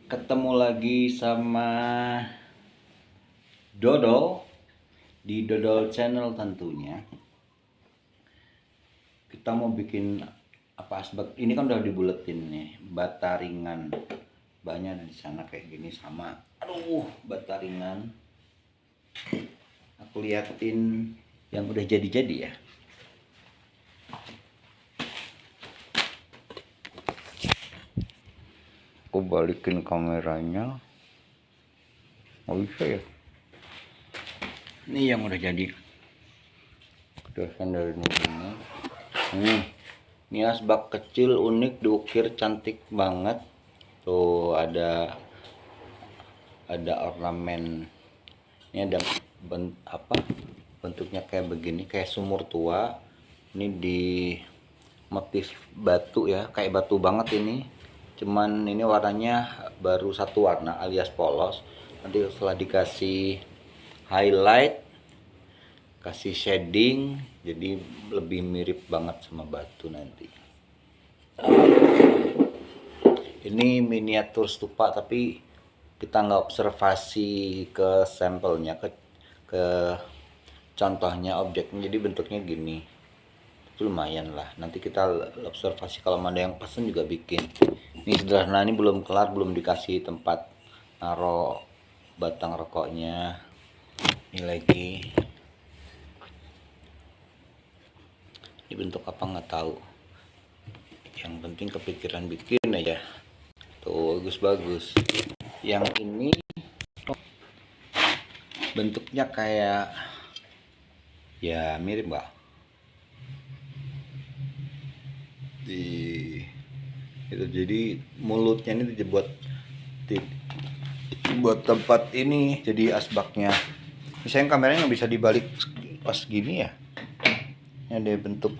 Ketemu lagi sama Dodol di Dodol Channel tentunya. Kita mau bikin apa asbak? Ini kan udah dibuletin nih, bata ringan. Banyak di sana kayak gini sama. Aduh, bata ringan. Aku liatin yang udah jadi-jadi ya. Aku balikin kameranya. Oh bisa ya. Ini yang udah jadi. Udah dari ini. Ini asbak kecil unik diukir cantik banget. Tuh ada ornamen. Ini ada bentuknya kayak begini, kayak sumur tua. Ini di motif batu ya, kayak batu banget ini. Cuman ini warnanya baru satu warna alias polos. Nanti setelah dikasih highlight, kasih shading, jadi lebih mirip banget sama batu nanti. Ini miniatur stupa, tapi kita nggak observasi ke sampelnya, ke contohnya objeknya, jadi bentuknya gini. Itu lumayan lah, nanti kita observasi kalau ada yang pesen juga bikin. Ini sederhana, ini belum kelar, belum dikasih tempat naro batang rokoknya. Ini lagi, ini bentuk apa nggak tahu, yang penting kepikiran bikin aja. Tuh bagus-bagus. Yang ini bentuknya kayak ya mirip nggak di itu, jadi mulutnya ini dibuat tempat ini jadi asbaknya. Misalnya kameranya nggak bisa dibalik pas gini ya. Ini ada bentuk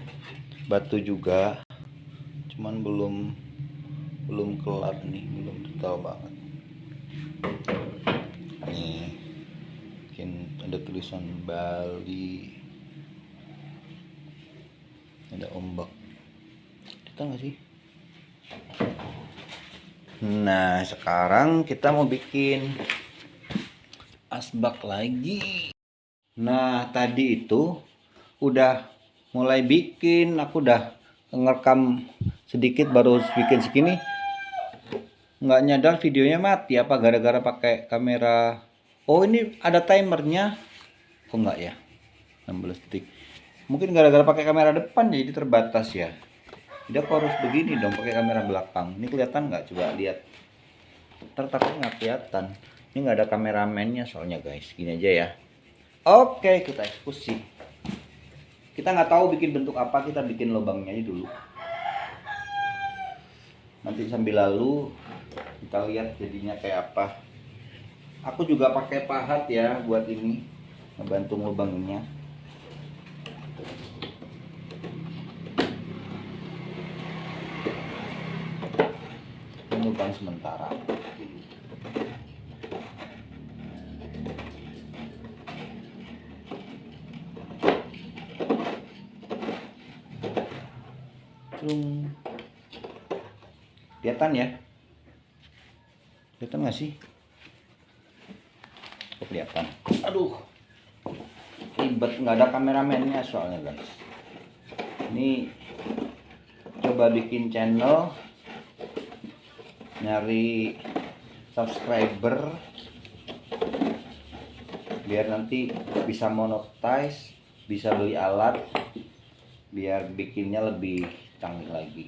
batu juga, cuman belum kelar nih, belum detail banget. Nih mungkin ada tulisan Bali, ada ombak, kita nggak sih? Nah sekarang kita mau bikin asbak lagi. Nah tadi itu udah mulai bikin, aku udah ngerekam sedikit, baru bikin segini nggak nyadar videonya mati. Apa gara-gara pakai kamera? Oh ini ada timernya. Oh enggak ya, 16 detik. Mungkin gara-gara pakai kamera depan jadi terbatas ya. Jadi aku harus begini dong, pakai kamera belakang. Ini kelihatan nggak? Coba lihat. Ntar takutnya nggak kelihatan. Ini nggak ada kameramennya soalnya guys. Gini aja ya. Oke, kita eksekusi. Kita nggak tahu bikin bentuk apa, kita bikin lubangnya aja dulu. Nanti sambil lalu kita lihat jadinya kayak apa. Aku juga pakai pahat ya buat ini, ngebantu lubangnya. Lubang sementara. Kelihatan ya? Kelihatan nggak sih? Oh, kelihatan. Aduh, ribet, nggak ada kameramennya soalnya guys. Ini coba bikin channel, nyari subscriber biar nanti bisa monetize, bisa beli alat biar bikinnya lebih canggih lagi.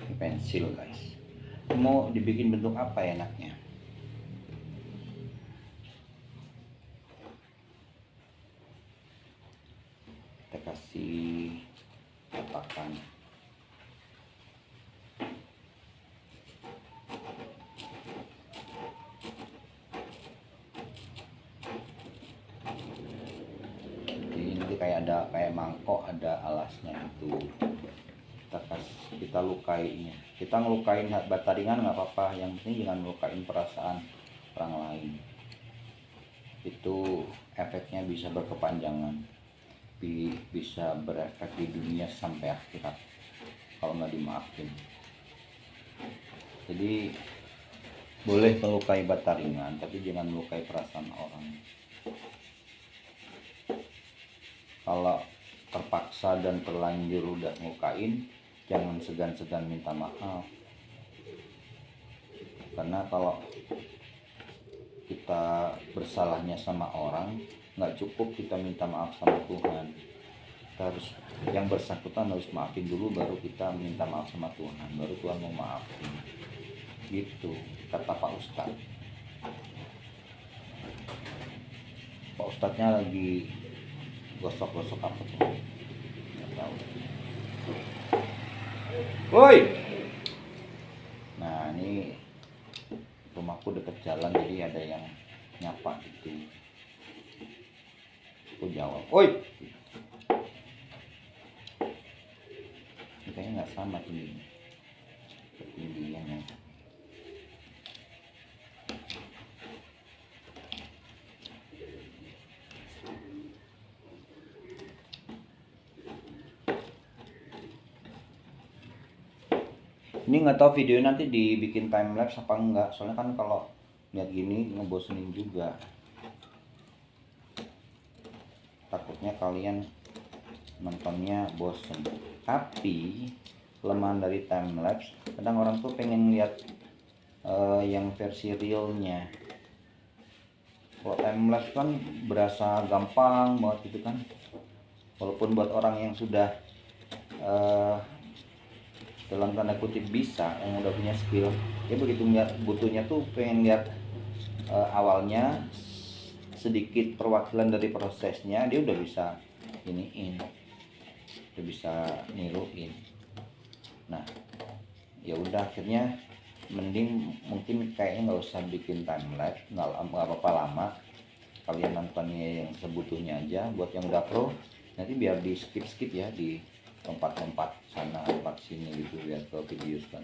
Ini pensil guys. Mau dibikin bentuk apa ya enaknya? Kita kasih kotakan. Jadi kayak ada kayak mangkok, ada alasnya itu. Kita lukainya. Kita ngelukain bata ringan nggak apa-apa, yang penting jangan ngelukain perasaan orang lain. itu efeknya bisa berkepanjangan, bisa berefek di dunia sampai akhirat kalau nggak dimaafin. Jadi boleh melukai bata ringan, tapi jangan melukai perasaan orang. Kalau terpaksa dan terlanjur udah ngukain, jangan segan-segan minta maaf. Karena kalau kita bersalahnya sama orang, nggak cukup kita minta maaf sama Tuhan. Kita harus, yang bersangkutan harus maafin dulu, baru kita minta maaf sama Tuhan, baru Tuhan mau maafin. Gitu kata Pak Ustadz. Pak Ustadznya lagi gosok-gosok apa tuh? Nggak tahu. Woi. Nah ini rumahku deket jalan, jadi ada yang nyapa gitu. Aku jawab, oi. Kayaknya nggak sama ini ketinggiannya. Ini nggak tahu video nanti dibikin time lapse apa enggak, soalnya kan kalau lihat gini ngebosenin juga. Takutnya kalian nontonnya bosen. Tapi kelemahan dari time lapse, kadang orang tuh pengen lihat yang versi realnya. Kalau time lapse kan berasa gampang banget gitu kan, walaupun buat orang yang sudah dalam tanda kutip bisa, yang udah punya skill, ya begitu ngeliat butuhnya tuh pengen lihat awalnya sedikit perwakilan dari prosesnya, dia udah bisa iniin, udah bisa niruin. Nah ya udah, akhirnya mending mungkin kayaknya nggak usah bikin time lapse, nggak apa-apa lama, kalian nontonnya yang sebutuhnya aja. Buat yang udah pro, nanti biar di skip ya, di lompat sana lompat sini gitu, biar ke video kan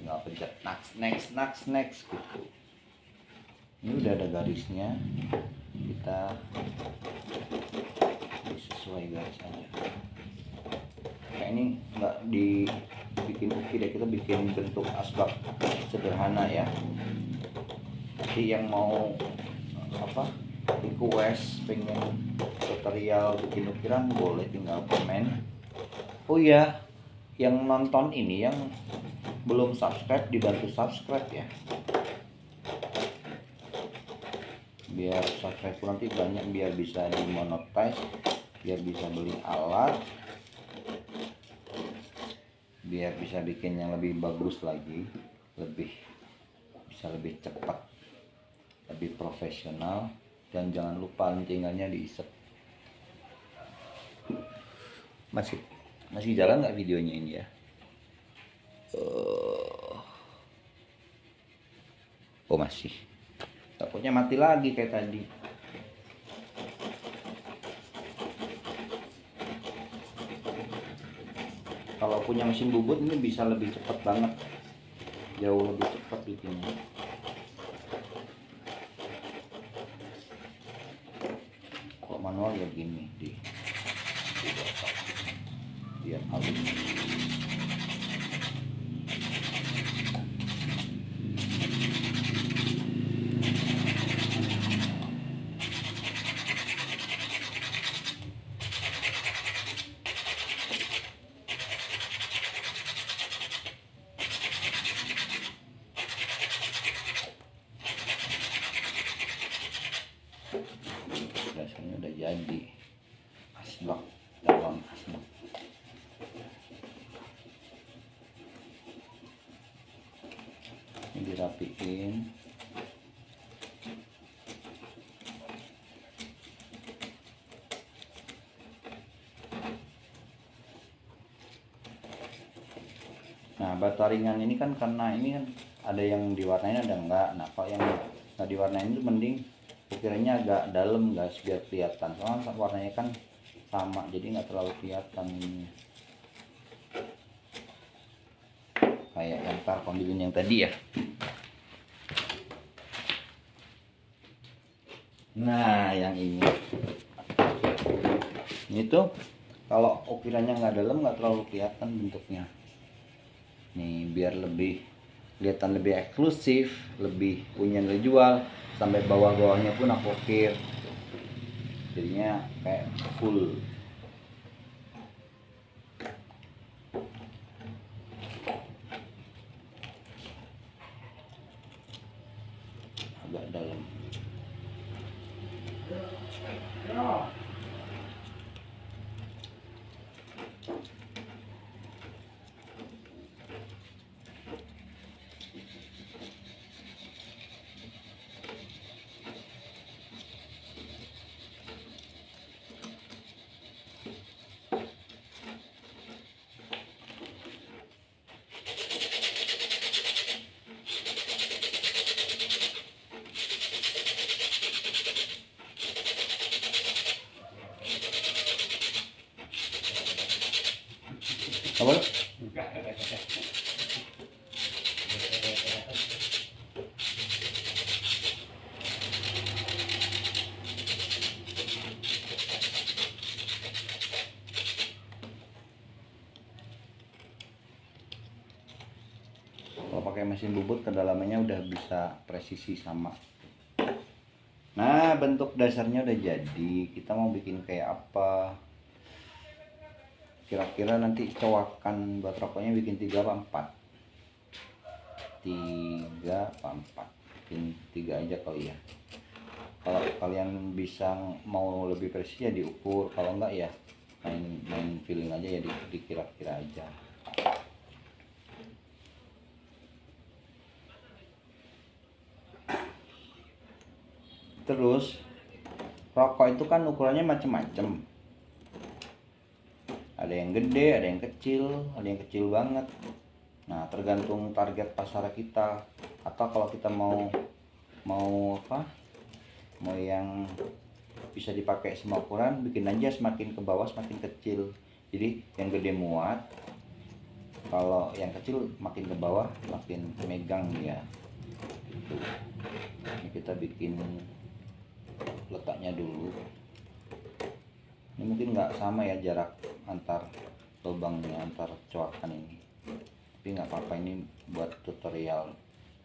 nggak pencet next gitu. Ini udah ada garisnya, kita sesuai garis aja. Kayak ini nggak dibikin ukir ya, kita bikin bentuk asbak sederhana ya. Jadi yang mau apa request pengen tutorial bikin ukiran, boleh tinggal komen. Oh ya, yang nonton ini yang belum subscribe, dibantu subscribe ya, biar subscribe nanti banyak, biar bisa dimonetize, biar bisa beli alat, biar bisa bikin yang lebih bagus lagi, bisa lebih cepat, lebih profesional. Dan jangan lupa lencingannya diisep. Masih jalan nggak videonya ini ya? Oh masih. Takutnya mati lagi kayak tadi. Kalau punya mesin bubut ini bisa lebih cepat banget, jauh lebih cepat bikinnya. Kalau manual ya gini, biar halus. Rasanya udah jadi asbak, dalam asbak. Ini dirapiin. Nah bata ringan ini kan, karena ini kan ada yang diwarnain ada enggak. Nah kalau yang nggak diwarnain itu mending ukirannya agak dalam guys, biar kelihatan, soalnya warnanya kan sama, jadi nggak terlalu kelihatan ini. Kayak yang karbon yang tadi ya. Nah yang ini tuh kalau ukirannya nggak dalam nggak terlalu kelihatan bentuknya nih, biar lebih kelihatan lebih eksklusif, lebih punya nilai jual. Sampai bawah-bawahnya pun aku ukir, jadinya kayak full. Agak dalam. Apa? Kalau pakai mesin bubut kedalamannya udah bisa presisi sama. Nah bentuk dasarnya udah jadi, kita mau bikin kayak apa kira-kira nanti cowakan buat rokoknya bikin 3 apa 4? 3 apa 4? Bikin 3 aja kali ya. Kalau kalian bisa mau lebih presisi ya diukur, kalau enggak ya main feeling aja ya, dikira-kira aja. Terus rokok itu kan ukurannya macem-macem, ada yang gede, ada yang kecil banget. Nah tergantung target pasar kita, atau kalau kita mau apa, mau yang bisa dipakai semua ukuran, bikin aja semakin ke bawah semakin kecil. Jadi yang gede muat, kalau yang kecil makin ke bawah makin megang ya gitu. Ini kita bikin letaknya dulu. Ini mungkin nggak sama ya jarak antar lubangnya, antar coakan ini, tapi nggak apa-apa, ini buat tutorial.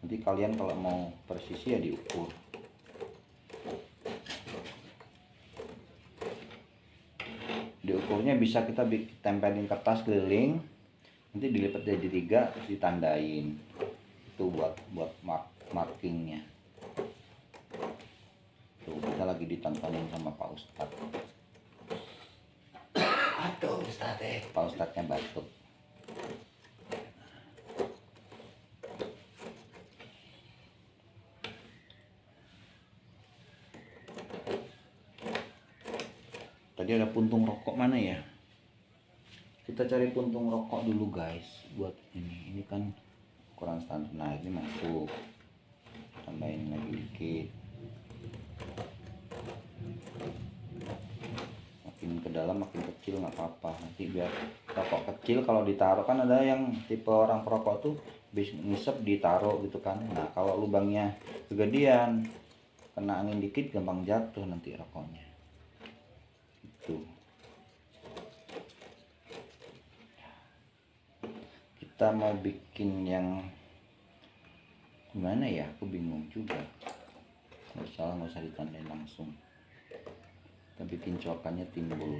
Nanti kalian kalau mau presisi ya diukur. Diukurnya bisa kita tempelin kertas keliling, nanti dilipat jadi 3 terus ditandain. Itu buat markingnya. Tuh kita lagi ditontonin sama Pak Ustadz. Aduh Ustadz, Pak Ustadznya batuk. Tadi ada puntung rokok mana ya? Kita cari puntung rokok dulu guys. Buat ini kan ukuran standar. Nah ini masuk, tambahin lagi dikit, makin ke dalam makin kecil nggak apa-apa. Nanti biar rokok kecil kalau ditaruh, kan ada yang tipe orang perokok tuh bisa ngisep ditaruh gitu kan. Nah kalau lubangnya kegedean, kena angin dikit gampang jatuh nanti rokoknya itu. Kita mau bikin yang gimana ya, aku bingung juga. Nggak usah ditandain langsung, kita bikin coakannya timbul.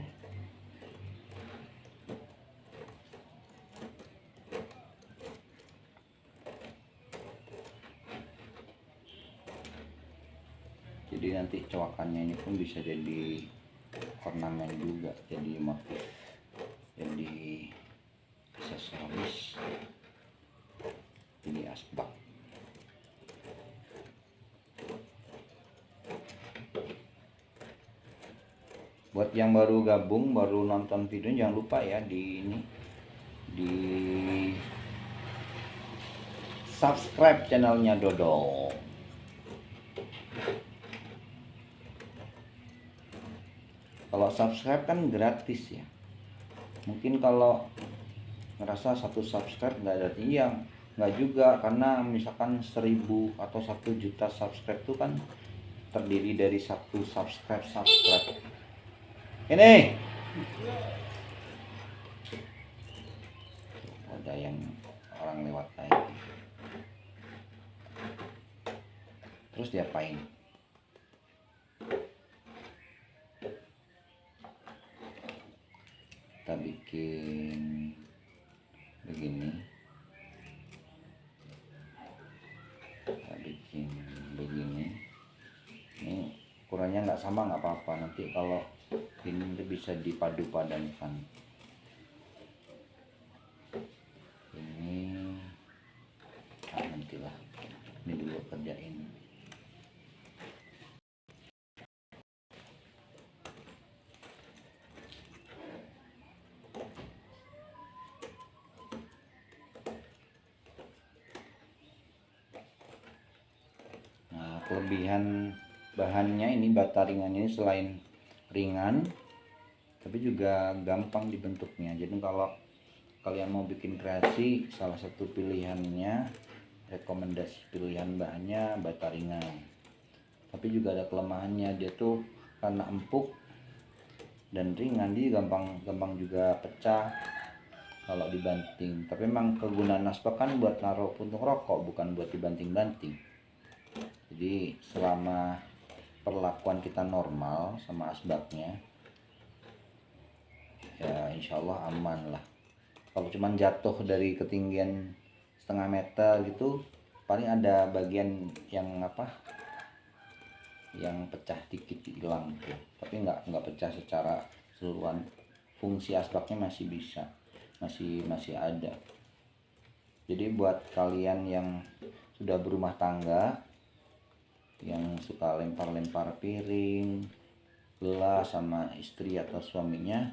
Jadi nanti coakannya ini pun bisa jadi ornamen juga, jadi motif, jadi aksesoris, ini asbak. Buat yang baru gabung, baru nonton video, jangan lupa ya di subscribe channelnya Dodol. Kalau subscribe kan gratis ya. Mungkin kalau ngerasa 1 subscribe nggak ada, iya nggak juga, karena misalkan 1000 atau 1 juta subscribe itu kan terdiri dari 1 subscribe. Ini ada yang orang lewat lagi. Terus diapain? Kita bikin begini. Ini ukurannya nggak sama nggak apa-apa, nanti kalau ini bisa dipadu padankan. Ini nantilah, ini dulu kerjain. Nah, kelebihan bahannya ini, bata ringan ini selain ringan tapi juga gampang dibentuknya. Jadi kalau kalian mau bikin kreasi, salah satu pilihannya, rekomendasi pilihan bahannya bata ringan. Tapi juga ada kelemahannya, dia tuh karena empuk dan ringan, dia gampang juga pecah kalau dibanting. Tapi memang kegunaan asbak kan buat naruh puntung rokok, bukan buat dibanting-banting. Jadi selama perlakuan kita normal sama asbaknya, ya insya Allah aman lah. Kalau cuman jatuh dari ketinggian 0,5 meter gitu, paling ada bagian yang yang pecah dikit hilang tuh, tapi nggak pecah secara keseluruhan. Fungsi asbaknya masih bisa, masih ada. Jadi buat kalian yang sudah berumah tangga, yang suka lempar-lempar piring, gelas sama istri atau suaminya,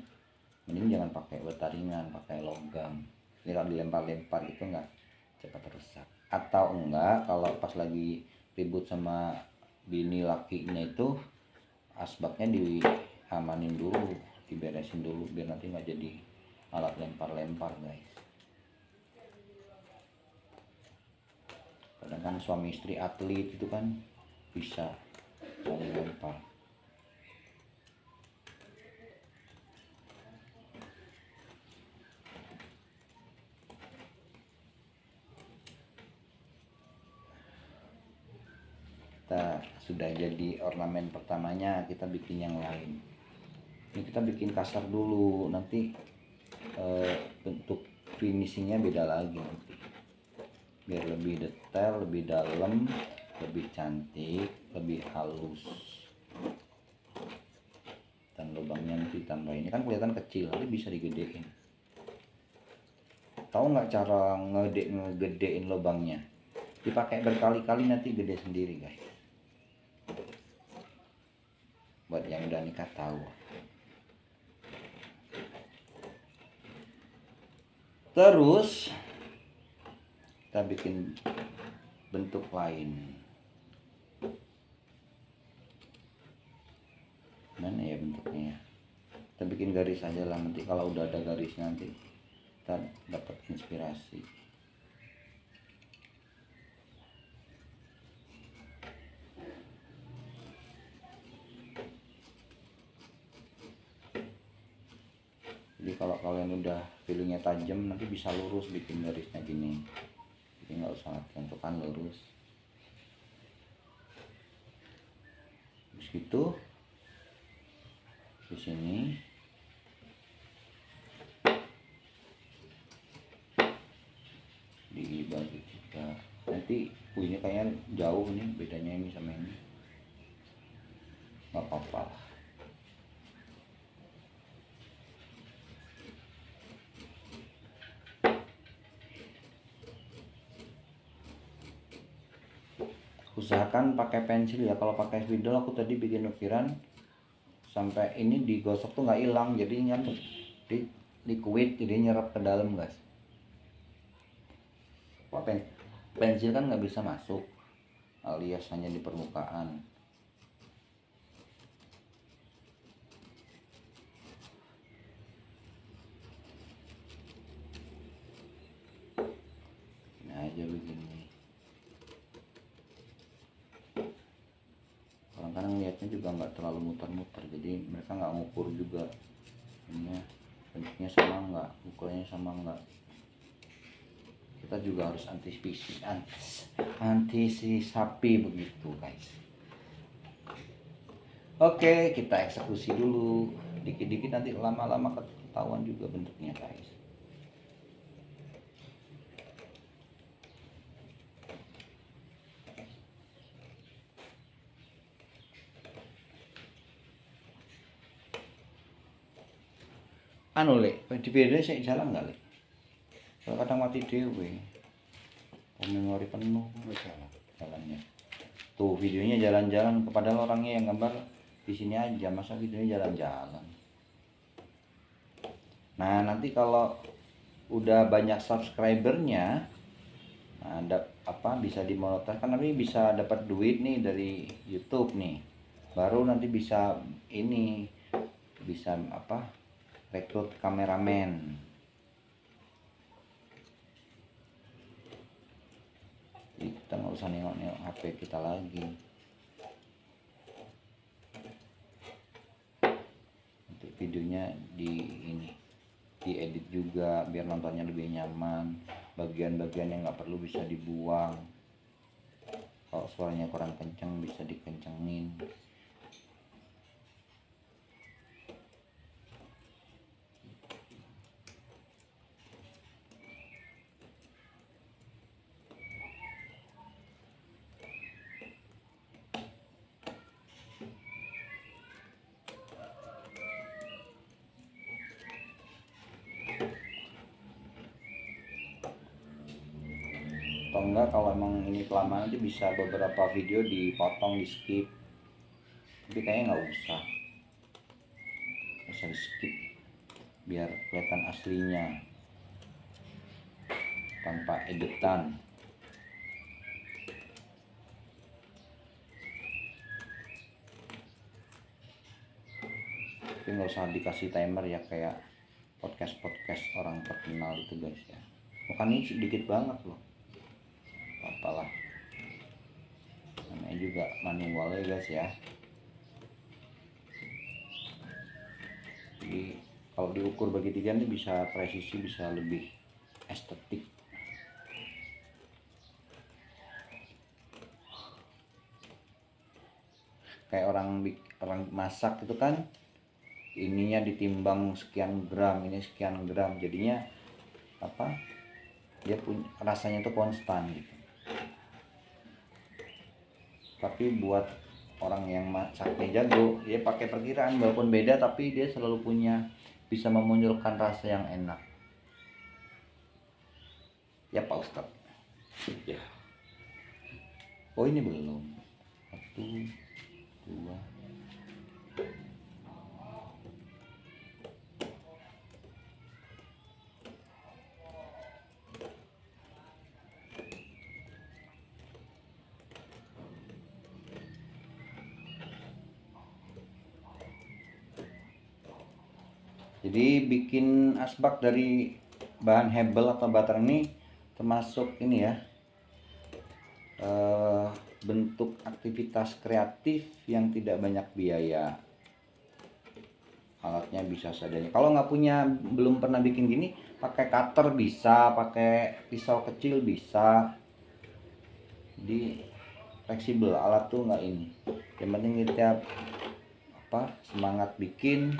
mending jangan pakai bata ringan, pakai logam. Ini kalau dilempar-lempar itu nggak cepat rusak. Atau enggak, kalau pas lagi ribut sama bini lakinya itu, asbaknya diamanin dulu, diberesin dulu biar nanti nggak jadi alat lempar-lempar guys. Kadang kan suami istri atlet itu kan bisa saling lempar. Kita sudah jadi ornamen pertamanya, kita bikin yang lain. Ini kita bikin kasar dulu, nanti bentuk finishingnya beda lagi nanti, biar lebih detail, lebih dalam, lebih cantik, lebih halus. Dan lubangnya nanti tambah, ini kan kelihatan kecil, nanti bisa digedein. Tahu nggak cara ngegedein lubangnya? Dipakai berkali-kali nanti gede sendiri guys. Buat yang udah nikah tahu. Terus kita bikin bentuk lain. Mana ya bentuknya? Kita bikin garis aja lah, nanti kalau udah ada garis nanti kita dapat inspirasi. Jadi kalau kalian udah feelingnya tajam, nanti bisa lurus bikin garisnya gini. Jadi nggak usah tentukan, lurus. Terus gitu di sini dibagi tiga. Nanti ini kayaknya jauh nih bedanya ini sama ini, nggak apa-apa lah. Usahakan pakai pensil ya, kalau pakai spidol aku tadi bikin ukiran sampai ini digosok tuh nggak hilang, jadinya di liquid, jadi nyerap ke dalam guys. Pensil kan nggak bisa masuk, alias hanya di permukaan. Nah aja begini. kadang lihatnya juga nggak terlalu muter-muter, jadi mereka nggak ngukur juga ini bentuknya sama nggak, ukurannya sama nggak. Kita juga harus antisipasi begitu guys. Oke, kita eksekusi dulu dikit-dikit, nanti lama-lama ketahuan juga bentuknya guys. Anu lek di video saya jalan nggak lek, kalau kadang mati dewe, memori penuh jalannya. Tuh videonya jalan-jalan, kepada orangnya yang gambar di sini aja, masa videonya jalan-jalan. Nah nanti kalau udah banyak subscribernya, nah, bisa dimonetiskan, nanti bisa dapat duit nih dari YouTube nih, baru nanti bisa ini, bisa rekrut kameramen. Kita nggak usah nengok-nengok HP kita lagi. Nanti videonya diedit juga biar nontonnya lebih nyaman. Bagian-bagian yang nggak perlu bisa dibuang. Kalau suaranya kurang kencang bisa dikencengin. Atau enggak kalau emang ini kelamaan nanti bisa beberapa video dipotong, di skip, tapi kayaknya nggak usah, bisa di skip biar kelihatan aslinya tanpa editan. Tapi nggak usah dikasih timer ya kayak podcast orang terkenal itu guys ya. Bukan ini sedikit banget loh, apalah, namanya juga manual ya guys ya. Jadi kalau diukur bagi 3 ini bisa presisi, bisa lebih estetik. Kayak orang masak itu kan, ininya ditimbang sekian gram, ini sekian gram, jadinya dia punya rasanya itu konstan gitu. Tapi buat orang yang masaknya jago, dia pakai perkiraan walaupun beda, tapi dia selalu bisa memunculkan rasa yang enak ya Pak Ustadz ya. Oh ini belum, 1 2. Jadi bikin asbak dari bahan hebel atau butter ini termasuk ini ya, bentuk aktivitas kreatif yang tidak banyak biaya. Alatnya bisa seadanya. Kalau nggak punya, belum pernah bikin gini, pakai cutter bisa, pakai pisau kecil bisa. Jadi fleksibel, alat tuh nggak ini. Yang penting kita semangat bikin,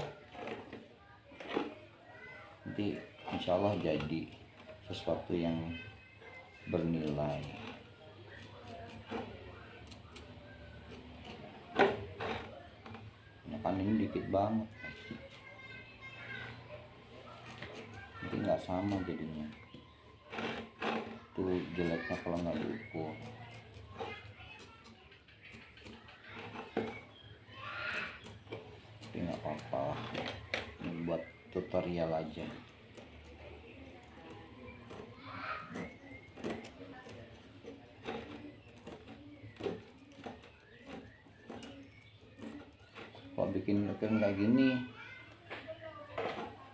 nanti insya Allah jadi sesuatu yang bernilai. Nah, kan ini dikit banget, nanti nggak sama jadinya. Tuh jeleknya kalau nggak diukur. Tapi nggak apa-apa, ini buat tutorial aja. Kalau bikin kayak gini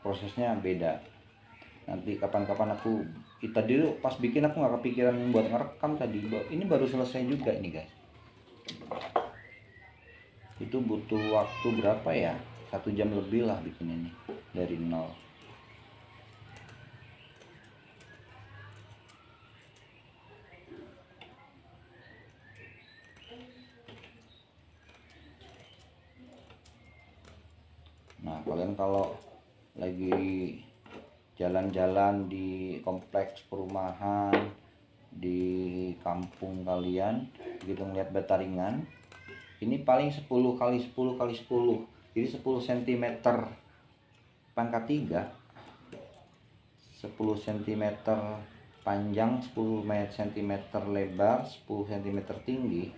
prosesnya beda. Nanti kapan-kapan kita dulu pas bikin aku nggak kepikiran buat ngerekam tadi. Ini baru selesai juga ini guys. Itu butuh waktu berapa ya, 1 jam lebih lah bikin ini dari nol. Nah, kalian kalau lagi jalan-jalan di kompleks perumahan di kampung kalian, begitu ngeliat bata ringan, ini paling 10 kali 10 kali 10, jadi 10 cm pangkat 3, 10 cm panjang, 10 cm lebar, 10 cm tinggi.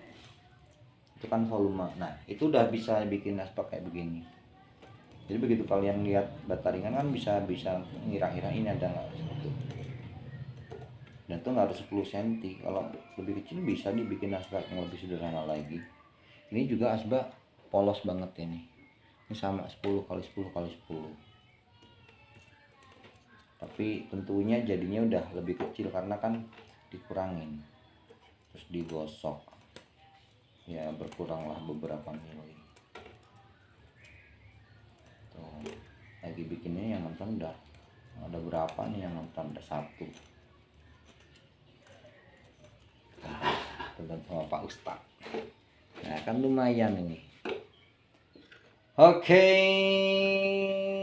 Itu kan volume. Nah, itu udah bisa bikin asbak kayak begini. Jadi begitu kalian lihat bata ringan kan bisa ngira-ngira ini ada nggak satu. Dan itu nggak harus 10 cm. Kalau lebih kecil bisa dibikin asbak yang lebih sederhana lagi. Ini juga asbak polos banget ini. Ini sama 10 kali 10 kali 10. Tapi tentunya jadinya udah lebih kecil karena kan dikurangin. Terus digosok. Ya berkuranglah beberapa mili. Tuh, lagi bikinnya yang nonton udah ada berapa nih yang nonton? Ada 1. Tonton sama Pak Ustadz. Nah kan lumayan ini. Oke,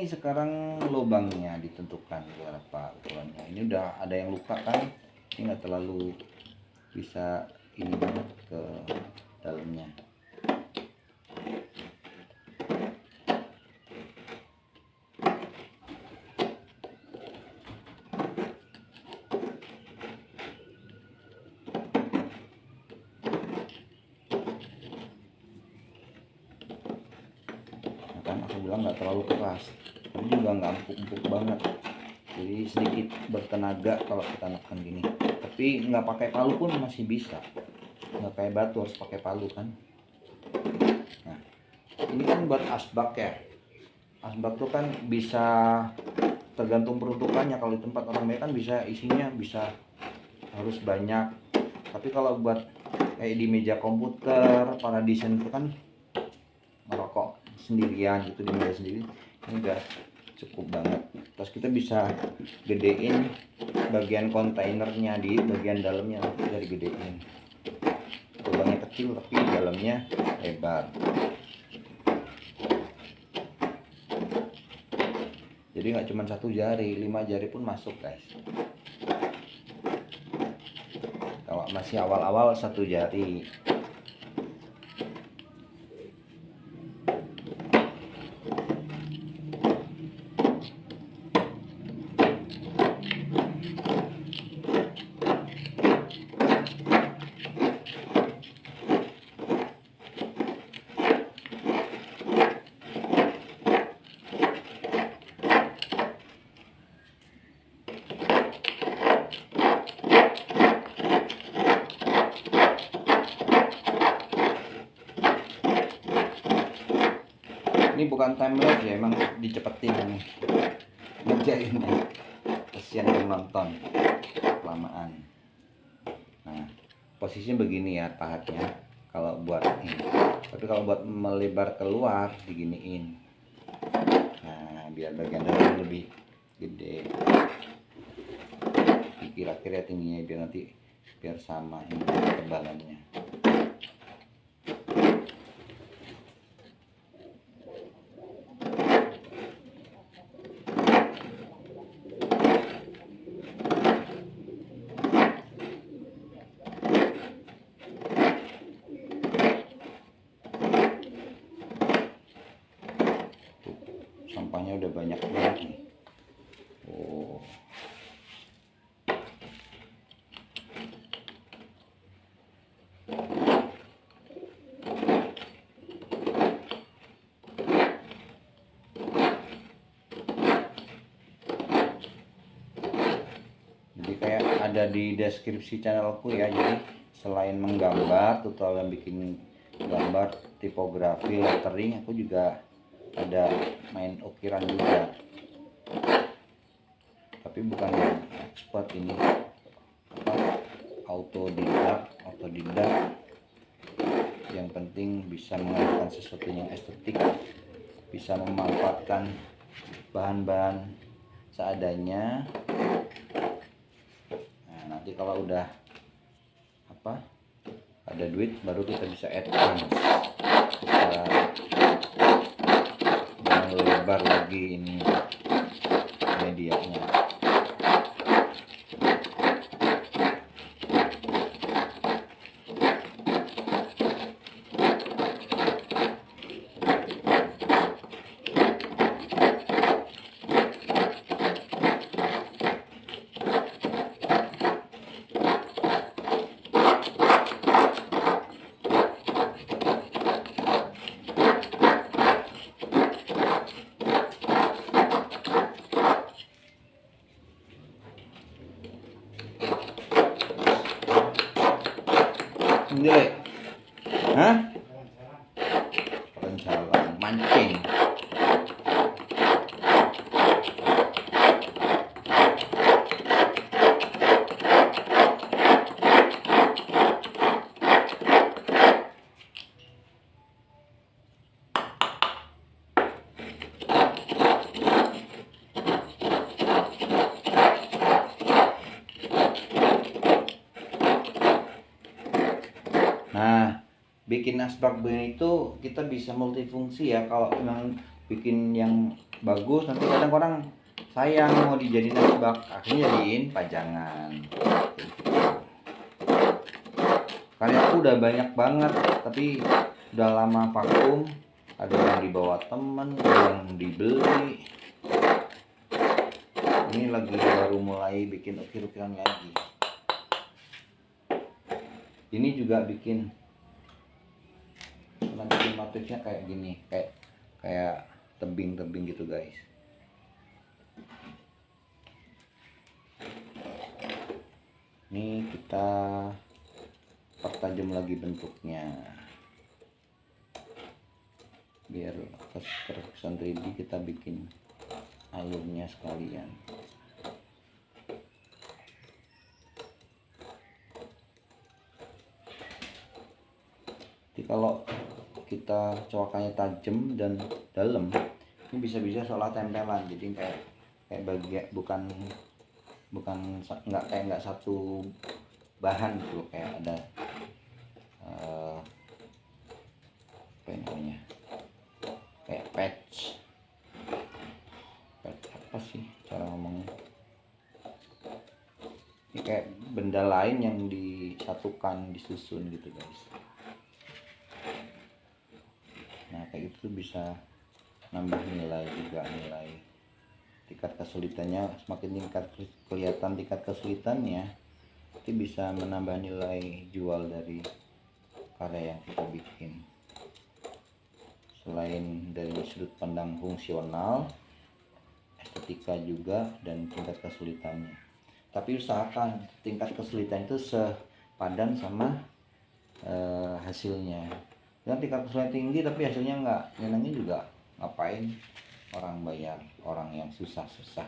sekarang lubangnya ditentukan berapa ukurannya. Ini udah ada yang luka kan? Ini nggak terlalu bisa ini banget ke dalamnya. Kan aku bilang nggak terlalu keras, tapi juga nggak empuk-empuk banget, jadi sedikit bertenaga kalau kita nekan gini. Tapi nggak pakai palu pun masih bisa, nggak kayak batu harus pakai palu kan. Nah ini kan buat asbak ya, asbak tuh kan bisa tergantung peruntukannya. Kalau di tempat orang banyak kan bisa isinya bisa harus banyak, tapi kalau buat kayak di meja komputer para desain itu kan merokok sendirian gitu di meja sendiri, ini udah cukup banget. Terus kita bisa gedein bagian kontainernya, di bagian dalamnya bisa digedein. Lubangnya kecil tapi dalamnya lebar, jadi nggak cuma 1 jari, 5 jari pun masuk guys. Kalau masih awal-awal 1 jari. Ini bukan time lapse ya, emang dicepetin nih ngerjain nih, kasihan yang nonton kelamaan. Nah posisinya begini ya pahatnya kalau buat ini, tapi kalau buat melebar keluar diginiin. Nah biar bagian dalam lebih gede, kira-kira tingginya biar nanti biar sama ini ketebalannya. Sampahnya udah banyak banget nih. Oh. Jadi kayak ada di deskripsi channelku ya. Jadi selain menggambar, tutorial bikin gambar, tipografi, lettering, aku juga ada main ukiran juga, tapi bukan yang expert ini, autodidak yang penting bisa menghasilkan sesuatu yang estetik, bisa memanfaatkan bahan-bahan seadanya. Nah, nanti kalau udah ada duit baru kita bisa advance, bisa melebar lagi ini medianya. Jelek, hah? Rencana mancing. Nah, bikin asbak begini itu kita bisa multifungsi ya. Kalau memang bikin yang bagus, nanti kadang orang sayang mau dijadiin asbak, akhirnya jadiin pajangan. Karya aku udah banyak banget, tapi udah lama vakum. Ada yang dibawa temen, ada yang dibeli. Ini lagi baru mulai bikin ukir-ukiran lagi. Ini juga bikin motifnya kayak gini, kayak tebing-tebing gitu guys. Ini kita pertajam lagi bentuknya biar terkesan 3D. Kita bikin alurnya sekalian. Jadi kalau kita coakannya tajam dan dalam, ini bisa-bisa seolah tempelan. Jadi kayak bagian nggak satu bahan gitu, kayak ada apa namanya, kayak patch apa sih cara ngomongnya, ini kayak benda lain yang disatukan, disusun gitu guys. Nah kayak gitu bisa nambah nilai juga, nilai tingkat kesulitannya. Semakin kelihatan tingkat kesulitannya, itu bisa menambah nilai jual dari karya yang kita bikin. Selain dari sudut pandang fungsional, estetika juga, dan tingkat kesulitannya. Tapi usahakan tingkat kesulitan itu sepadan sama hasilnya. Dan tingkat kesulitan tinggi tapi hasilnya nggak nyenengin juga, ngapain orang bayar orang yang susah-susah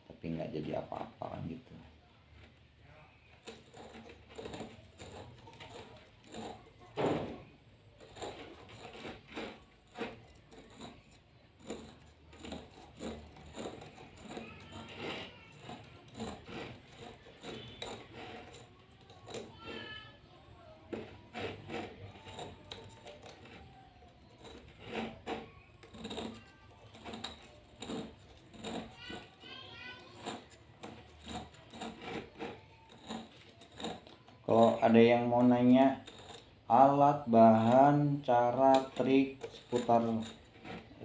tapi nggak jadi apa-apa kan gitu. Kalau ada yang mau nanya alat, bahan, cara, trik seputar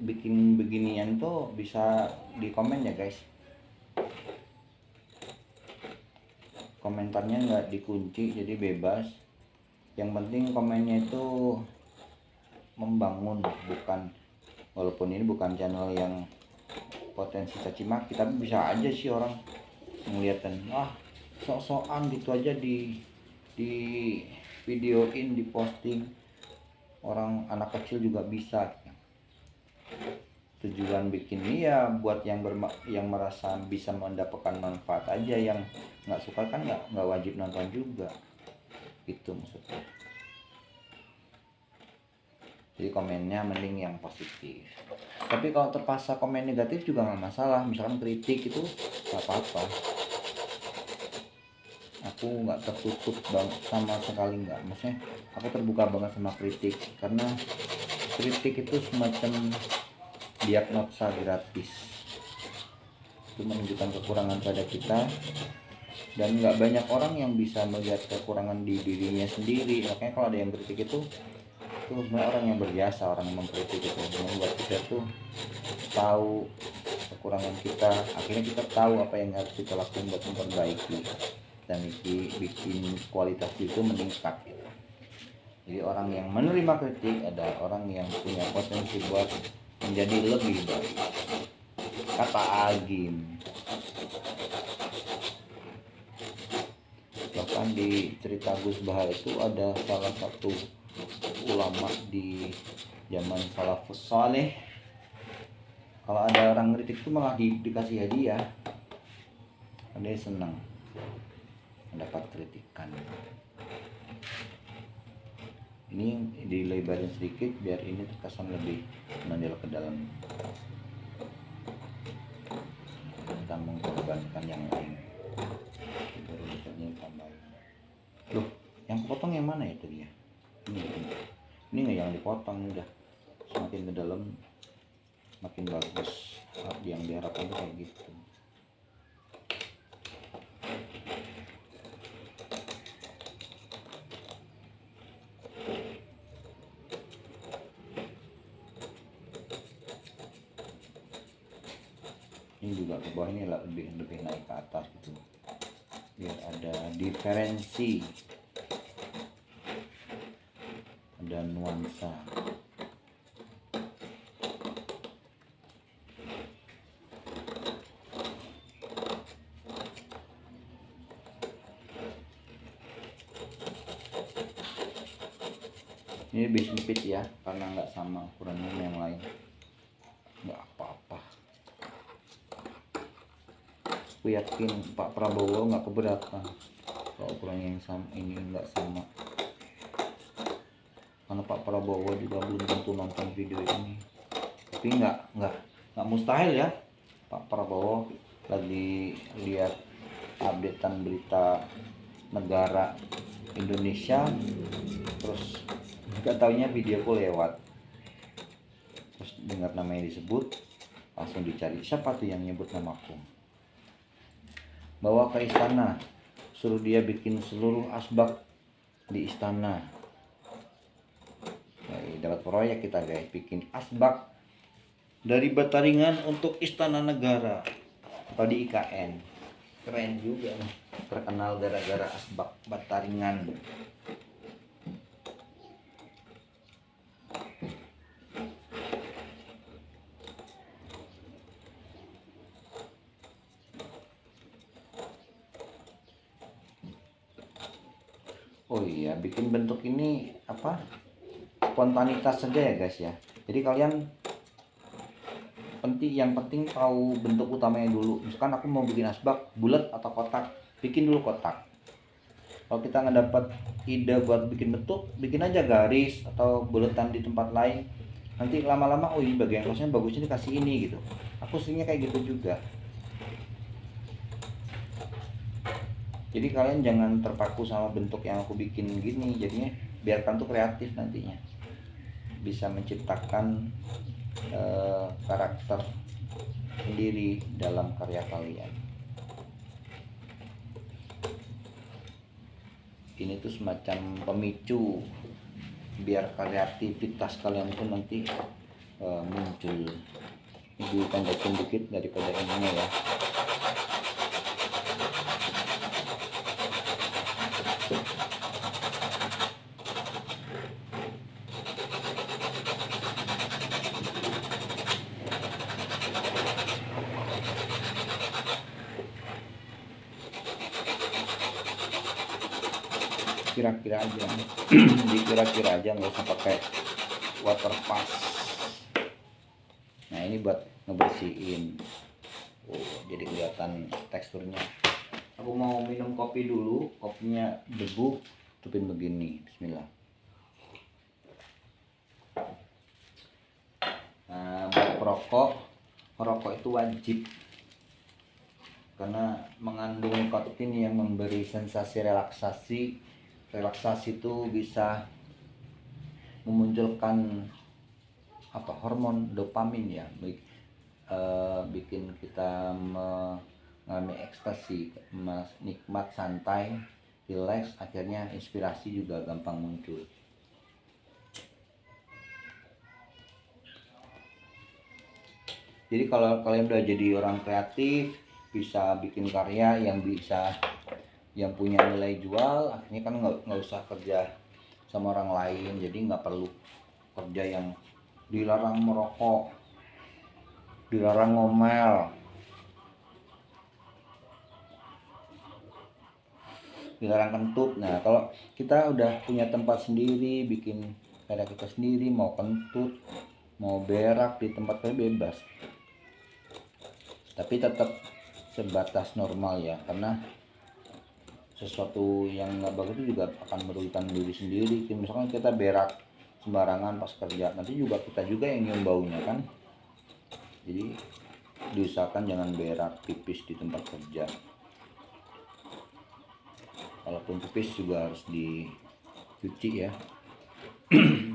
bikin beginian tuh bisa di komen ya guys. Komentarnya nggak dikunci, jadi bebas. Yang penting komennya itu membangun, bukan, walaupun ini bukan channel yang potensi caci maki, tapi bisa aja sih orang ngeliatin, sok-sokan gitu aja di videoin, di posting. Orang anak kecil juga bisa. Tujuan bikin ini ya buat yang merasa bisa mendapatkan manfaat aja. Yang nggak suka kan nggak wajib nonton juga, itu maksudnya. Jadi komennya mending yang positif. Tapi kalau terpaksa komen negatif juga nggak masalah. Misalkan kritik itu nggak apa-apa. Aku nggak tertutup banget sama sekali, nggak. Maksudnya aku terbuka banget sama kritik, karena kritik itu semacam diagnosa gratis. Itu menunjukkan kekurangan pada kita, dan nggak banyak orang yang bisa melihat kekurangan di dirinya sendiri. Makanya kalau ada yang kritik itu sebenarnya orang yang berjasa, orang yang mengkritik itu membuat kita tuh tahu kekurangan kita. Akhirnya kita tahu apa yang harus kita lakukan buat memperbaiki dan bikin kualitas itu meningkat gitu. Jadi orang yang menerima kritik ada orang yang punya potensi buat menjadi lebih baik, kata Agim. Bahkan di cerita Gus Bahar itu ada salah satu ulama di zaman salafus saleh, kalau ada orang kritik itu malah dikasih hadiah. Dia senang mendapat kritikan. Ini dilebarin sedikit biar ini terkesan lebih menonjol ke dalam. Kita mengorbankan yang lain, baru detailnya tambahin. Loh, yang kepotong yang mana ya tadi ya? Ini nggak yang dipotong, udah semakin ke dalam makin bagus. Yang diharapkan kayak gitu. Ini juga ke bawah ini lebih naik ke atas gitu, biar ada diferensi, ada nuansa. Ini lebih sempit ya, karena nggak sama ukurannya yang lain. Nggak apa-apa. Aku yakin Pak Prabowo nggak keberatan kalau ukurannya yang sama ini nggak sama. Karena Pak Prabowo juga belum tentu nonton video ini. Tapi nggak mustahil ya. Pak Prabowo lagi lihat updatean berita negara Indonesia, terus nggak taunya videoku lewat, terus dengar namanya disebut, langsung dicari siapa tuh yang nyebut namaku. Bawa ke istana, suruh dia bikin seluruh asbak di istana. Dapat proyek kita guys, bikin asbak dari bata ringan untuk istana negara atau di IKN. Keren juga nih, terkenal gara-gara asbak bata ringan. Oh iya, bikin bentuk ini apa? Spontanitas saja ya guys ya. Jadi kalian yang penting tahu bentuk utamanya dulu. Misalkan aku mau bikin asbak bulat atau kotak, bikin dulu kotak. Kalau kita nggak dapat ide buat bikin bentuk, bikin aja garis atau bulatan di tempat lain. Nanti lama-lama, oh ini bagian kosnya bagusnya dikasih ini gitu. Aku seringnya kayak gitu juga. Jadi kalian jangan terpaku sama bentuk yang aku bikin gini, jadinya biarkan tuh kreatif nantinya, bisa menciptakan karakter sendiri dalam karya kalian. Ini tuh semacam pemicu biar kreativitas kalian tuh nanti muncul. Ini dipendekin dikit daripada ininya ya. Kira-kira aja dikira-kira aja, nggak usah pakai water pass. Nah ini buat ngebersihin, jadi kelihatan teksturnya. Aku mau minum kopi dulu, kopinya debu, tutupin begini. Bismillah. perokok, merokok itu wajib karena mengandung nikotin yang memberi sensasi relaksasi. Relaksasi itu bisa memunculkan hormon dopamin ya, bikin kita mengalami ekstasi, nikmat, santai, relax, akhirnya inspirasi juga gampang muncul. Jadi kalau kalian udah jadi orang kreatif, bisa bikin karya yang punya nilai jual, akhirnya kan nggak usah kerja sama orang lain. Jadi nggak perlu kerja yang dilarang merokok, dilarang ngomel, dilarang kentut. Nah kalau kita udah punya tempat sendiri, bikin karya kita sendiri, mau kentut, mau berak di tempat bebas, tapi tetap sebatas normal ya, karena sesuatu yang nggak bagus itu juga akan merugikan diri sendiri. Misalkan kita berak sembarangan pas kerja, nanti juga kita yang nyium baunya kan. Jadi diusahakan jangan berak pipis di tempat kerja. Kalaupun pipis juga harus dicuci ya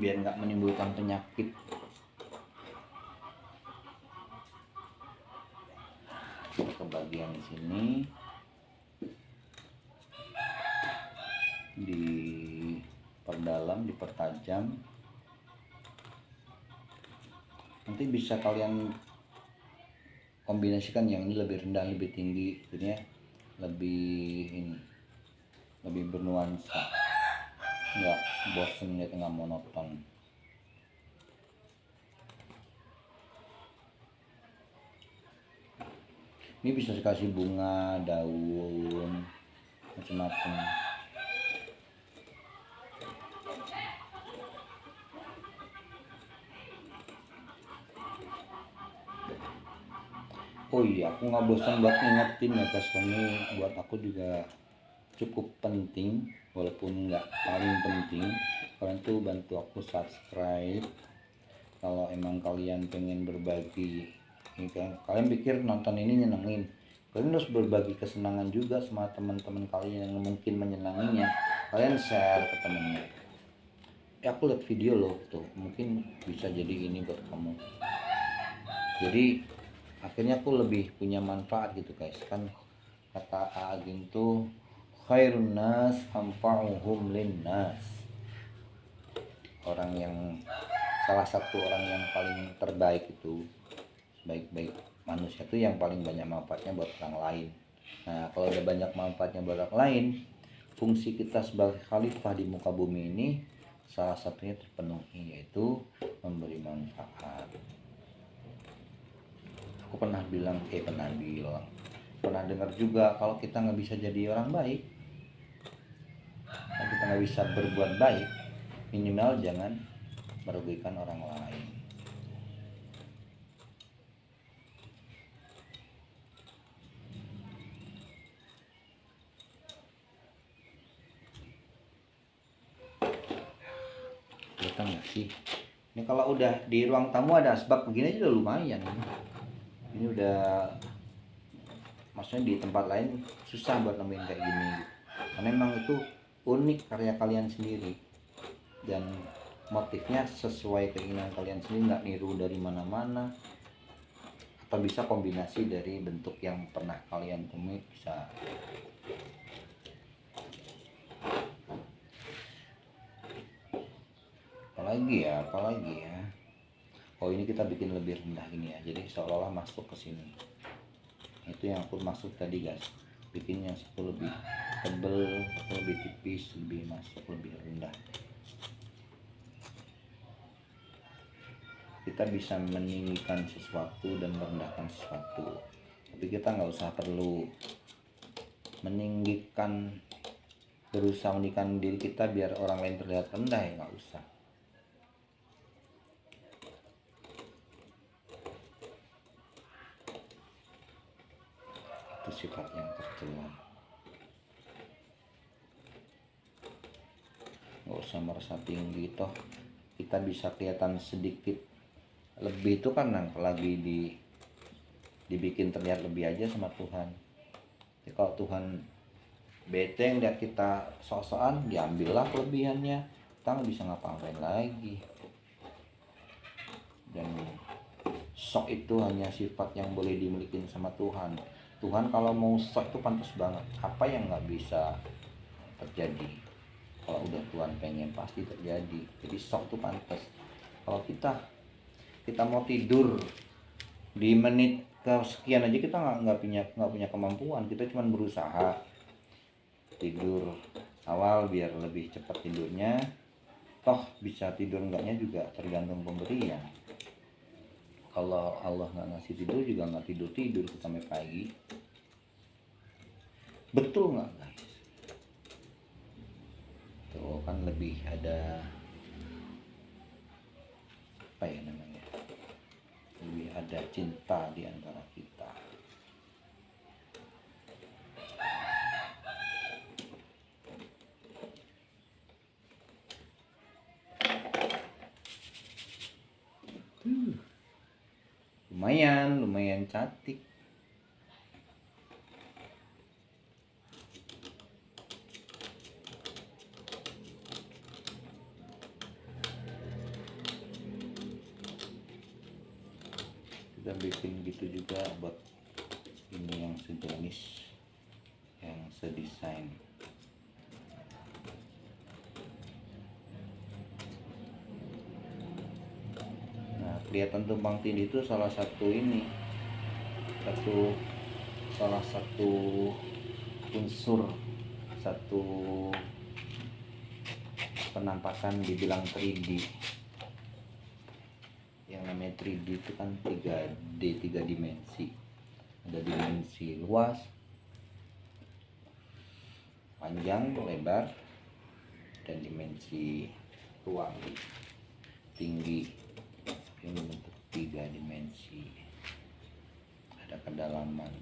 biar nggak menimbulkan penyakit. Ke bagian sini diperdalam, dipertajam. Nanti bisa kalian kombinasikan yang ini lebih rendah, lebih tinggi, jadinya lebih bernuansa, nggak bosen ya, nggak monoton. Ini bisa dikasih bunga, daun, macam-macam. Oh iya, aku nggak bosan buat ngingetin ya guys, ini buat aku juga cukup penting, walaupun nggak paling penting. Kalian tuh bantu aku subscribe. Kalau emang kalian pengen berbagi, kalian pikir nonton ini nyenengin, kalian harus berbagi kesenangan juga sama teman-teman kalian yang mungkin menyenanginya. Kalian share ke temennya, aku lihat video loh tuh, mungkin bisa jadi ini buat kamu. Jadi akhirnya aku lebih punya manfaat gitu guys. Kan kata Aging tuh, khairun nas anfa'uhum linnas. Salah satu orang yang paling terbaik itu, baik-baik manusia itu yang paling banyak manfaatnya buat orang lain. Nah kalau udah banyak manfaatnya buat orang lain, fungsi kita sebagai khalifah di muka bumi ini salah satunya terpenuhi, yaitu memberi manfaat. Aku pernah dengar juga, kalau kita nggak bisa jadi orang baik, kalau kita nggak bisa berbuat baik, minimal jangan merugikan orang lain. Kelihatan nggak sih? Ini kalau udah di ruang tamu ada asbak begini aja udah lumayan. Ini udah, maksudnya di tempat lain susah buat nemuin kayak gini gitu. Karena memang itu unik karya kalian sendiri dan motifnya sesuai keinginan kalian sendiri, nggak niru dari mana-mana, atau bisa kombinasi dari bentuk yang pernah kalian temui. Bisa apalagi ya. Oh ini kita bikin lebih rendah gini ya, jadi seolah-olah masuk ke sini. Itu yang aku maksud tadi guys, bikin yang satu lebih tebel, satu lebih tipis, lebih masuk, lebih rendah. Kita bisa meninggikan sesuatu dan merendahkan sesuatu, tapi kita nggak usah perlu berusaha meninggikan diri kita biar orang lain terlihat rendah, ya nggak usah. Itu sifat yang tercela. Nggak usah merasa tinggi, toh kita bisa kelihatan sedikit lebih itu kan lagi dibikin terlihat lebih aja sama Tuhan. Jadi kalau Tuhan bete ngeliat kita sok-sokan, diambillah kelebihannya, kita nggak bisa ngapa-ngapain lagi. Dan sok itu hanya sifat yang boleh dimiliki sama Tuhan. Tuhan kalau mau sok itu pantas banget. Apa yang nggak bisa terjadi? Kalau udah Tuhan pengen pasti terjadi. Jadi sok itu pantas. Kalau kita mau tidur di menit kesekian aja, kita nggak punya kemampuan. Kita cuma berusaha tidur awal biar lebih cepat tidurnya. Toh bisa tidur enggaknya juga tergantung pemberian. Kalau Allah nggak ngasih tidur juga nggak tidur sampai pagi. Betul nggak guys? Tuh kan lebih ada apa ya namanya? Lebih ada cinta di antara kita. Lumayan cantik. Kita bikin gitu juga buat ini yang sejenis, yang sedesain. Nah, kelihatan tumpang tindih itu salah satu unsur, satu penampakan dibilang 3D. Yang namanya 3D itu kan 3 dimensi. Ada dimensi luas, panjang, lebar, dan dimensi ruang, tinggi. Ini bentuk 3 dimensi. Ada kedalaman.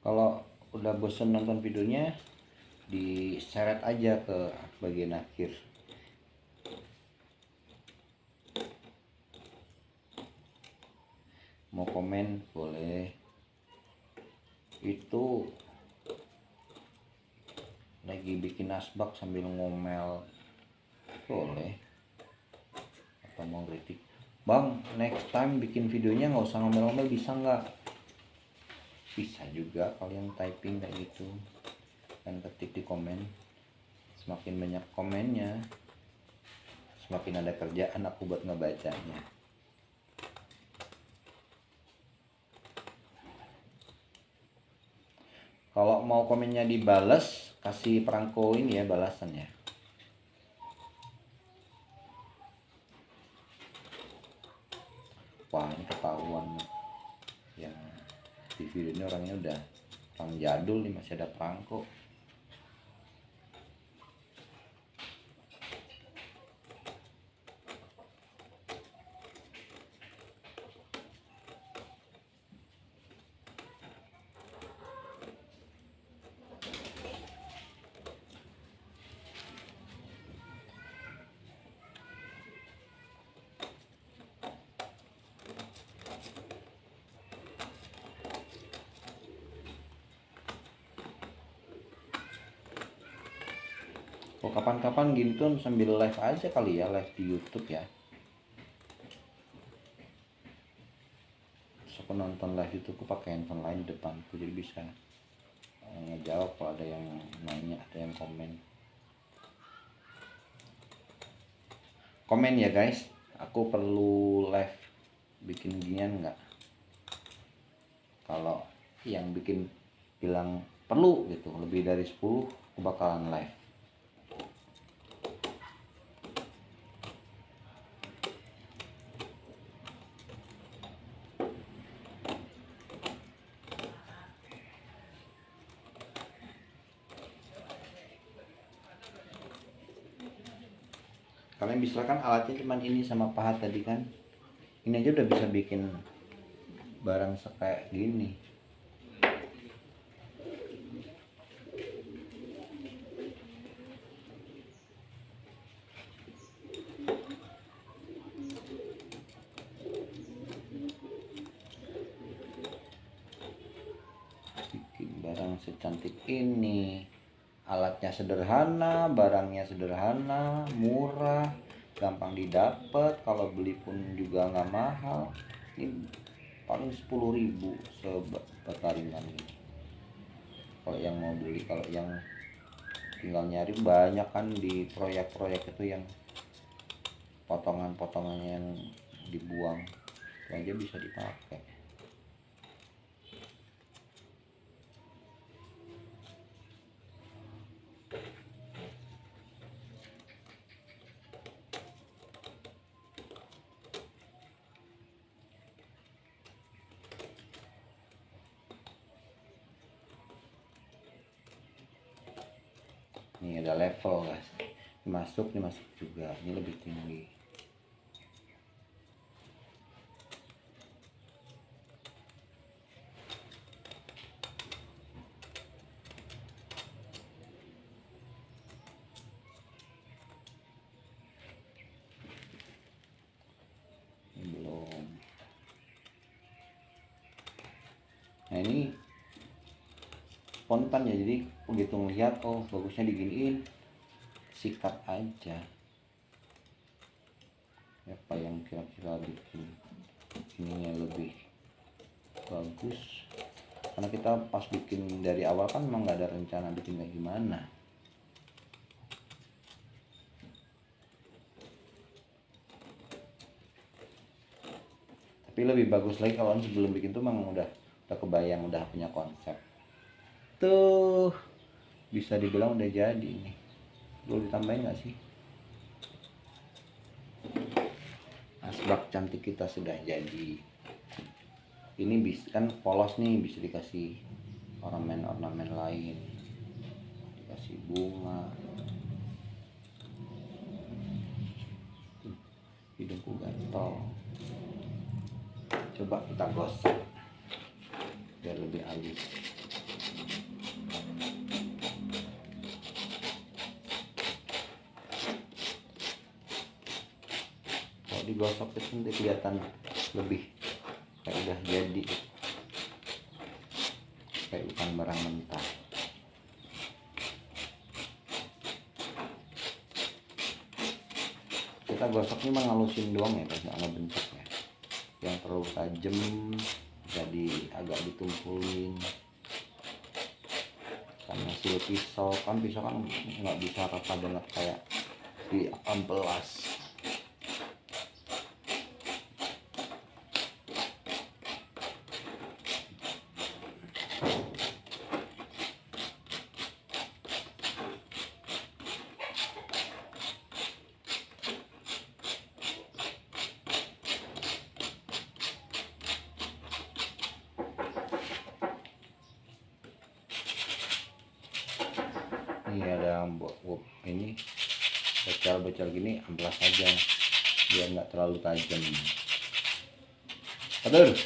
Kalau udah bosan nonton videonya, diseret aja ke bagian akhir. Mau komen boleh. Itu lagi bikin asbak sambil ngomel boleh. Atau mau kritik, bang next time bikin videonya nggak usah ngomel-ngomel, bisa nggak? Bisa juga kalau yang typing kayak gitu kan, ketik di komen. Semakin banyak komennya, semakin ada kerjaan aku buat ngebacanya. Kalau mau komennya dibales, kasih perangko ini ya balasannya. Wah ini ketahuan yang di video ini orangnya udah orang jadul nih, masih ada perangko. Oh, kapan-kapan gitu sambil live aja kali ya, live di YouTube ya. Terus aku nonton live itu aku pakai handphone lain di depanku, jadi bisa ngejawab kalau ada yang nanya, ada yang komen. Komen ya guys, aku perlu live bikin ginian nggak? Kalau yang bikin bilang perlu gitu lebih dari 10, aku bakalan live. Kalian bisa kan alatnya cuman ini sama pahat tadi kan, Ini aja udah bisa bikin barang kayak gini. Bikin barang secantik ini, alatnya sederhana, barangnya sederhana, murah, gampang didapat. Kalau beli pun juga nggak mahal. Ini paling 10.000 sebatang ringan ini kalau yang mau beli. Kalau yang tinggal nyari, banyak kan di proyek-proyek itu yang potongan-potongannya yang dibuang, itu aja bisa dipakai. Ini ada level guys, masuk juga, ini lebih tinggi. Ini belum. Nah ini spontan ya, jadi begitu ngeliat oh bagusnya diginiin, sikat aja apa yang kira-kira bikin ininya lebih bagus. Karena kita pas bikin dari awal kan memang nggak ada rencana bikin kayak gimana. Tapi lebih bagus lagi kalau sebelum bikin tuh memang udah kebayang, udah punya konsep. Tuh bisa dibilang udah jadi nih. Perlu ditambahin nggak sih? Asbak cantik kita sudah jadi. Ini bisa kan polos nih, bisa dikasih ornamen lain, dikasih bunga. Hidungku gatal, coba kita gosok biar lebih halus. Kalau digosok itu nanti kelihatan lebih kayak udah jadi, kayak bukan barang mentah. Kita gosok ini ngalusin doang ya guys, nggak ngebentuk ya. Yang terlalu tajam jadi agak ditumpulin. Karena hasil pisau kan nggak bisa rata banget kayak di amplas. Ini ada ini becal gini, amplas aja biar nggak terlalu tajam. Aduh,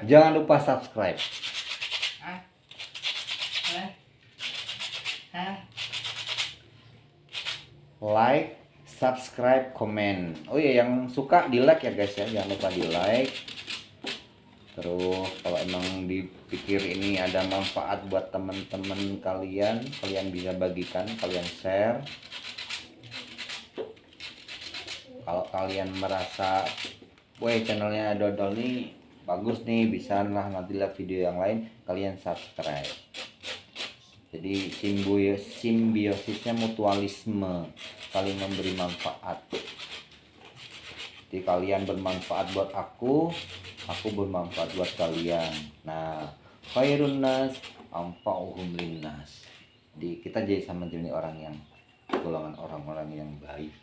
jangan lupa subscribe, like, subscribe, komen. Oh iya, yang suka di like ya guys ya, jangan lupa di like. Terus kalau emang dipikir ini ada manfaat buat teman-teman kalian bisa bagikan, kalian share. Kalau kalian merasa wah channelnya Dodol nih bagus nih, bisa lah nanti lihat video yang lain, kalian subscribe. Jadi simbiosisnya mutualisme, saling memberi manfaat. Jadi kalian bermanfaat buat aku bermanfaat buat kalian. Nah, khairun nas anfa'uhum linnas. Jadi kita jadi sama jadi orang yang golongan orang-orang yang baik.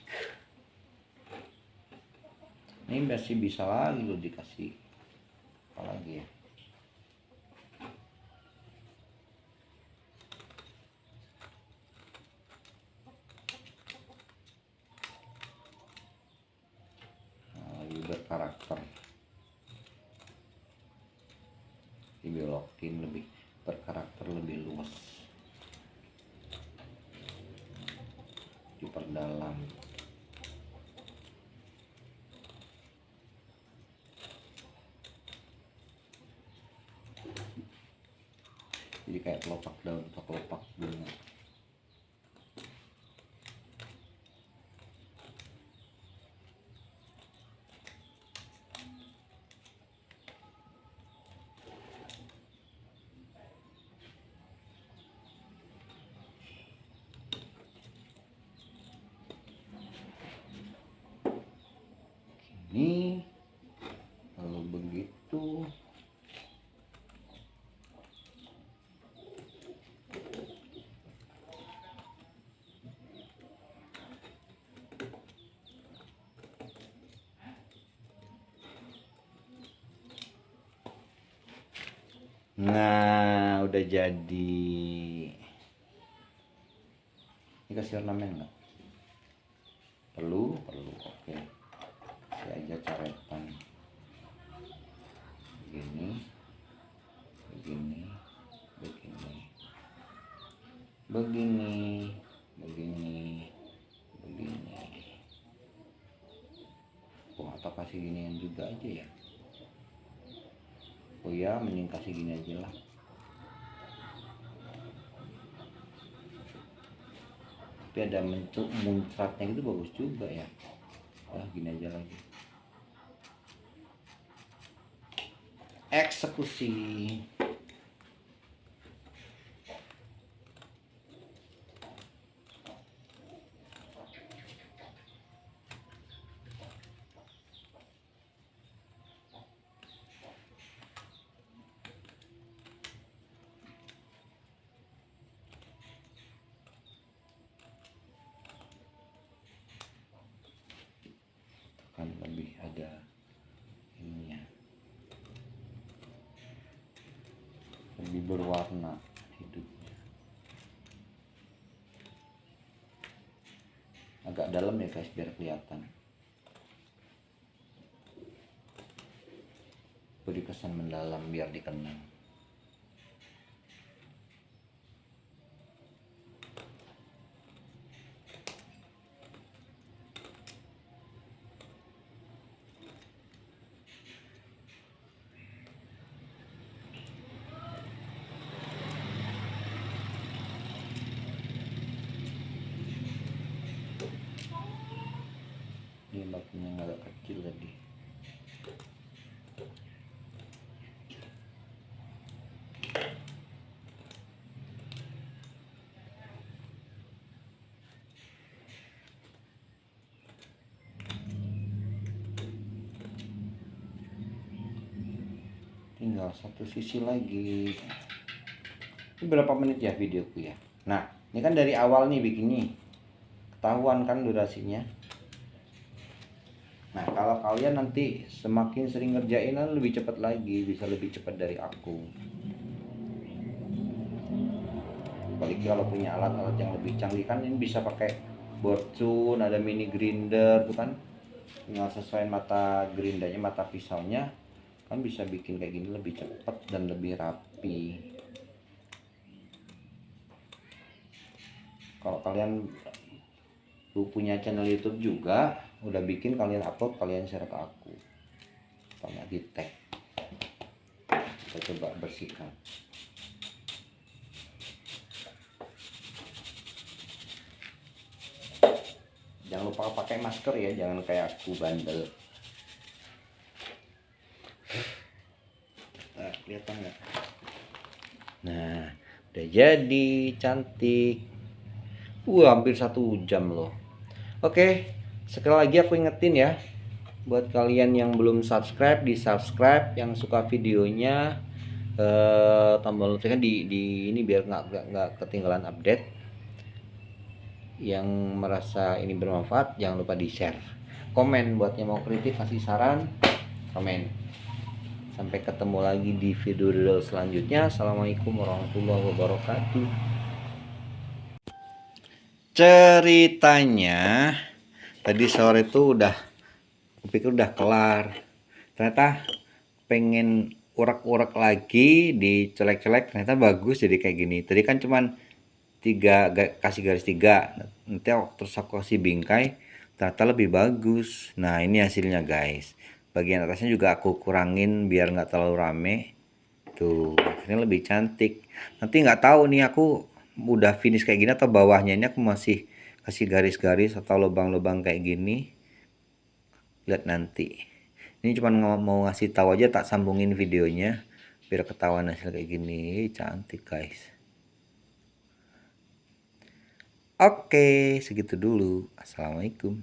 Ini masih bisa lagi loh dikasih apa lagi ya? berkarakter, dibelokin lebih berkarakter, lebih luas, diperdalam. Jadi kayak kelopak daun atau kelopak bunga. Ini kalau begitu nah udah jadi. Ini kasih ornamen nggak? Perlu, oke. Kasih aja coretan. Begini, begini, begini, begini, begini, begini. Atau kasih ginian juga aja ya. Oh ya, mending kasih gini aja lah. Tapi ada muncratnya itu bagus juga ya. Gini aja lagi. Eksekusi. Kan lebih ada ininya, lebih berwarna hidupnya. Agak dalam ya guys biar kelihatan. Beri kesan mendalam biar dikenang. Ini batunya agak kecil tadi. Tinggal satu sisi lagi. Ini berapa menit ya videoku ya? Nah, ini kan dari awal nih bikinnya. Ketahuan kan durasinya. Nah, kalau kalian nanti semakin sering ngerjain lebih cepat lagi, bisa lebih cepat dari aku. Apalagi kalau punya alat-alat yang lebih canggih kan, ini bisa pakai board tune, ada mini grinder tuh kan. Tinggal sesuaiin mata grindernya, mata pisaunya, kan bisa bikin kayak gini lebih cepat dan lebih rapi. Kalau kalian punya channel YouTube juga, udah bikin kalian upload, kalian share ke aku, banyak di tag. Kita coba bersihkan. Jangan lupa pakai masker ya, jangan kayak aku bandel. Nah, kelihatan nggak? Nah, udah jadi cantik. Hampir 1 jam loh. Oke, sekali lagi aku ingetin ya, buat kalian yang belum subscribe, di subscribe. Yang suka videonya tombol notifikasi di ini biar nggak ketinggalan update. Yang merasa ini bermanfaat jangan lupa di share, komen buat yang mau kritik, kasih saran, komen. Sampai ketemu lagi di video selanjutnya. Assalamualaikum warahmatullahi wabarakatuh. Ceritanya tadi sore tuh udah, kupikir udah kelar, ternyata pengen urak-urak lagi, dicolek-colek, ternyata bagus jadi kayak gini. Tadi kan cuman kasih garis 3, nanti terus aku kasih bingkai, ternyata lebih bagus. Nah ini hasilnya guys, bagian atasnya juga aku kurangin biar nggak terlalu rame tuh, akhirnya lebih cantik. Nanti nggak tahu nih aku udah finish kayak gini atau bawahnya ini aku masih kasih garis-garis atau lubang-lubang kayak gini, lihat nanti. Ini cuma mau ngasih tahu aja, tak sambungin videonya biar ketahuan hasil kayak gini. Cantik guys. Oke, segitu dulu. Assalamualaikum.